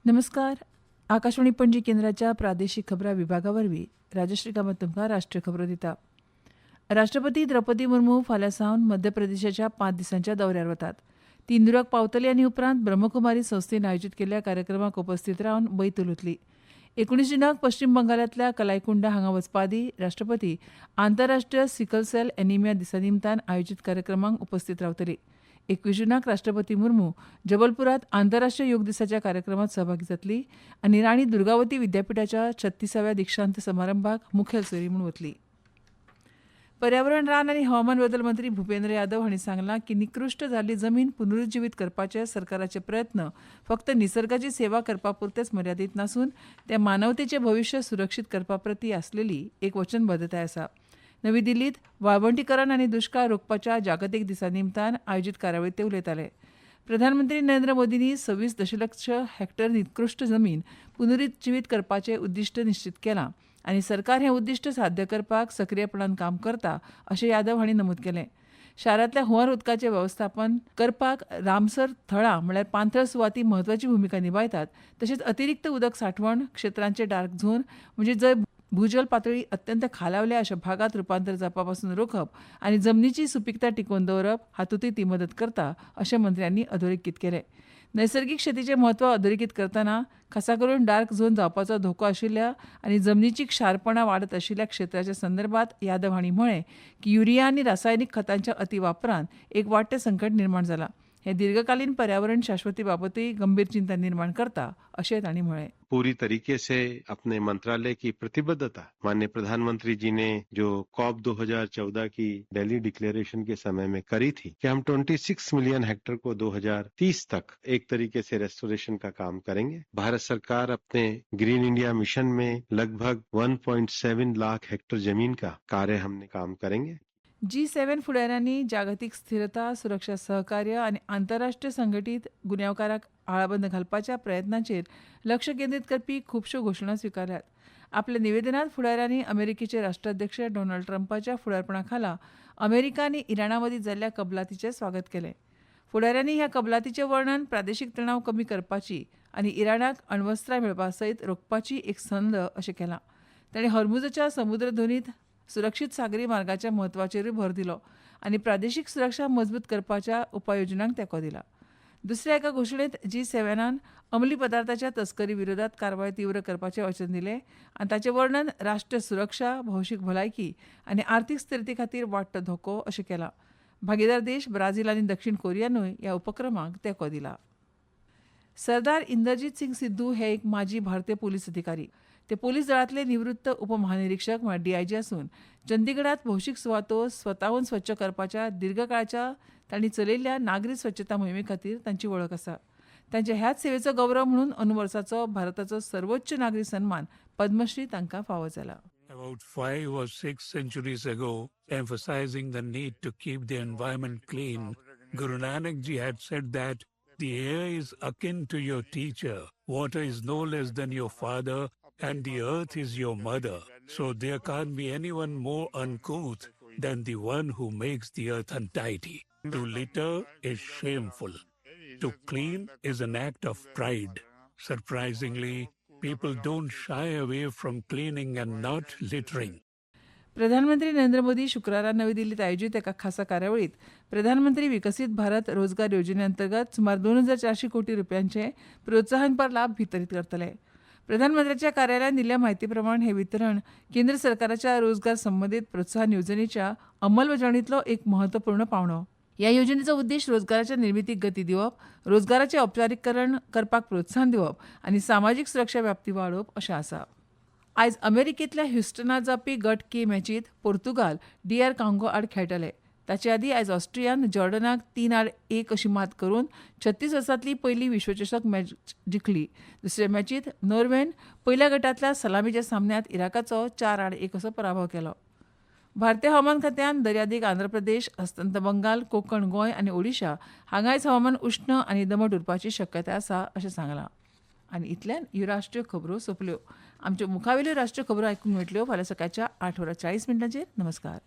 नमस्कार. आकाशवाणी पणजी केंद्राच्या प्रादेशीक खबरां विभागा वरवीं राजश्री कामत तुमकां राष्ट्रीय खबरो दिता. राष्ट्रपती द्रौपदी मुर्मू फाल्यां सावन मध्य प्रदेशाच्या 5 दिसांच्या दौऱ्यार वतात. ती इंदुराक पावतली आनी उपरांत ब्रह्मकुमारी संस्थेन आयोजीत केल्ल्या कार्यक्रमाक उपस्थित रावन बैतूल वतली. 19 जुनाक पश्चिम बंगालांतल्या कलायकुंडा हांगा वचपा आदीं राष्ट्रपती आंतरराष्ट्रीय सिकल सेल एनिमिया दिसा निमतान आयोजीत कार्यक्रमाक उपस्थित रावतली. 21 जुनाक राष्ट्रपती मुर्मू जबलपुरात आंतरराष्ट्रीय योग दिसाच्या कार्यक्रमात सहभागी जातली आनी राणी दुर्गावती विद्यापीठाच्या 36व्या दिक्षांत समारंभाक मुखेल सोयरी म्हूण वतली. पर्यावरण, रान आनी हवामान बदल मंत्री भुपेंद्र यादव हांणी सांगलां की निकृश्ट जाल्ली जमीन पुनरुज्जीवीत करपाचे सरकाराचे प्रयत्न फक्त निसर्गाची सेवा करपा पुरतेच मर्यादीत नासून ते मानवतेचें भविश्य सुरक्षीत करपा प्रती आसलेली एक वचनबद्धताय आसा. नवी दिल्लीत वाळवंटीकरण आनी दुश्काळ रोखपाच्या जागतीक दिसा निमतान आयोजीत कार्यावळीत ते उलयताले. प्रधानमंत्री नरेंद्र मोदींनी 26 दशलक्ष हेक्टर निकृश्ट जमीन पुनरुज्जीवीत करपाचें उद्दिश्ट निश्चित केलां आनी सरकार हें उद्दिश्ट साध्य करपाक सक्रीयपणान काम करता अशें यादव हांणी नमूद केलें. शारांतल्या हुंवार उदकाचें वेवस्थापन करपाक रामसर थळां म्हळ्यार पाणथळ सुवाती म्हत्वाची भुमिका निभायतात. तशेंच अतिरिक्त उदक सांठवण क्षेत्रांचे डार्क झोन म्हणजे जंय भूजल पातळी अत्यंत खालावल्या अशा भागात रुपांतर जावपा पासून रोखप आनी जमनीची सुपीकता टिकोवन दवरप हातूंतय ती मदत करता अशें मंत्र्यांनी अधोरेखीत केलें. नैसर्गीक शेतीचें म्हत्व अधोरेखीत करतना खासा करून डार्क झोन जावपाचो धोको आशिल्ल्या आनी जमनीची क्षारपणां वाडत आशिल्ल्या क्षेत्राच्या संदर्भात यादव हांणी म्हळें की युरिया आनी रासायनीक खतांच्या अतिवापरान एक वाडटें संकट निर्माण जालां. हे दीर्घकालीन पर्यावरण शाश्वती बाबतूय गंभीर चिंता निर्माण करता अशें तांणी म्हळें. पूरी तरीके से अपने मंत्रालय की प्रतिबद्धता माननीय प्रधानमंत्री जी ने जो कॉप 2014 की दिल्ली डिक्लेरेशन के समय में करी थी कि हम 26 मिलियन हेक्टर को 2030 तक एक तरीके से रेस्टोरेशन का काम करेंगे. भारत सरकार अपने ग्रीन इंडिया मिशन में लगभग 1.7 लाख हेक्टर जमीन का कार्य हमने काम करेंगे. G7 फुडाऱ्यांनी जागतीक स्थिरता, सुरक्षा सहकार्य आनी आंतरराष्ट्रीय संघटीत गुन्यांवकाराक आळाबंद घालपाच्या प्रयत्नांचेर लक्ष केंद्रीत करपी खुबश्यो घोशणा स्विकारल्यात. आपल्या निवेदनांत फुडाऱ्यांनी अमेरिकेचे राष्ट्राध्यक्ष डोनाल्ड ट्रंपाच्या फुडारपणा खाला अमेरिका आनी इराणा मदीं जाल्ल्या कबलातीचें स्वागत केलें. फुडाऱ्यांनी ह्या कबलातीचें वर्णन प्रादेशीक तणाव कमी करपाची आनी इराणाक अण्वस्त्रां मेळपा सयत रोखपाची एक संद अशें केलां. तांणी हॉर्मुझच्या समुद्र धोनीत सुरक्षीत सागरी मार्गाच्या म्हत्वाचेरूय भर दिलो आनी प्रादेशीक सुरक्षा मजबूत करपाच्या उपाययोजनांक तेंको दिला. दुसऱ्या एका घोशणेंत G7 अंमली पदार्थाच्या तस्करी विरोधात कारवाय तीव्र करपाचें वचन दिलें आनी ताचें वर्णन राष्ट्रीय सुरक्षा, भौशीक भलायकी आनी आर्थीक स्थिरते खातीर वाडटो धोको अशें केलां. भागीदार देश ब्राझील आनी दक्षिण कोरियानूय ह्या उपक्रमाक तेंको दिला. सरदार इंदरजीत सिंग सिद्धू हे एक माजी भारतीय पुलीस अधिकारी. ते पुलीस दळांतले निवृत्त उपमहानिरीक्षक म्हळ्यार DIG आसून चंदीगडात भौशीक सुवातो स्वताहून स्वच्छ करपाच्या दीर्घकाळाच्या तांणी चलयल्ल्या नागरी स्वच्छता मोहिमे खातीर तांची वळख आसा. तांच्या ह्याच सेवेचो गौरव म्हणून अनुवर्साचो भारताचो सर्वोच्च नागरी सन्मान पद्मश्री तांकां फावो जाला. About 5 or 6 centuries ago, emphasizing the need to keep the environment clean, Guru Nanak Ji had said that the air is akin to your teacher, water is no less than your father, and the earth is your mother. So there can't be anyone more uncouth than the one who makes the earth untidy. To litter is shameful. To clean is an act of pride. Surprisingly, people don't shy away from cleaning and not littering. प्रधानमंत्री नरेंद्र मोदी शुक्रारा नवी दिल्लीत आयोजित एका खासा कार्यावळीत प्रधानमंत्री विकसित भारत रोजगार येवजणे अंतर्गत सुमार 2400 कोटी रुपयांचे प्रोत्साहनपर लाभ वितरीत करतले. प्रधानमंत्र्यांच्या कार्यालयान दिल्ल्या म्हायती प्रमाण हे वितरण केंद्र सरकाराच्या रोजगार संबंधित प्रोत्साहन येवजणेच्या अंमलबजावणीतलो एक म्हत्वपूर्ण पावंडो. ह्या येवजणेचो उद्देश रोजगाराच्या निर्मितीक गती दिवप, रोजगाराचें औपचारीकरण करपाक प्रोत्साहन दिवप आनी सामाजीक सुरक्षा व्याप्ती वाडोवप अशें आसा. आयज अमेरिकेंतल्या ह्युस्टनात जावपी गट के मॅचींत पोर्तुगाल DR कांगो आड खेळटले. ताचे आदीं आयज ऑस्ट्रियान जॉर्डनाक 3-1 अशी मात करून 36 वर्सांतली पयली विश्वचषक मॅच जिखली. दुसऱ्या मॅचींत नॉर्वेन पयल्या गटांतल्या सलामीच्या सामन्यांत इराकाचो 4-1 असो पराभव केलो. भारतीय हवामान खात्यान दर्यादेग आंध्र प्रदेश, अस्तंत बंगाल, कोकण, गोंय आनी ओडिशा हांगा आयज हवामान उश्ण आनी दमट उरपाची शक्यताय आसा अशें सांगलां. आनी इतल्यान ह्यो राष्ट्रीय खबरो सोंपल्यो. आमच्यो मुखावेल्यो राष्ट्रीय खबरो आयकूंक मेळटल्यो फाल्यां सकाळच्या 8:40 नमस्कार.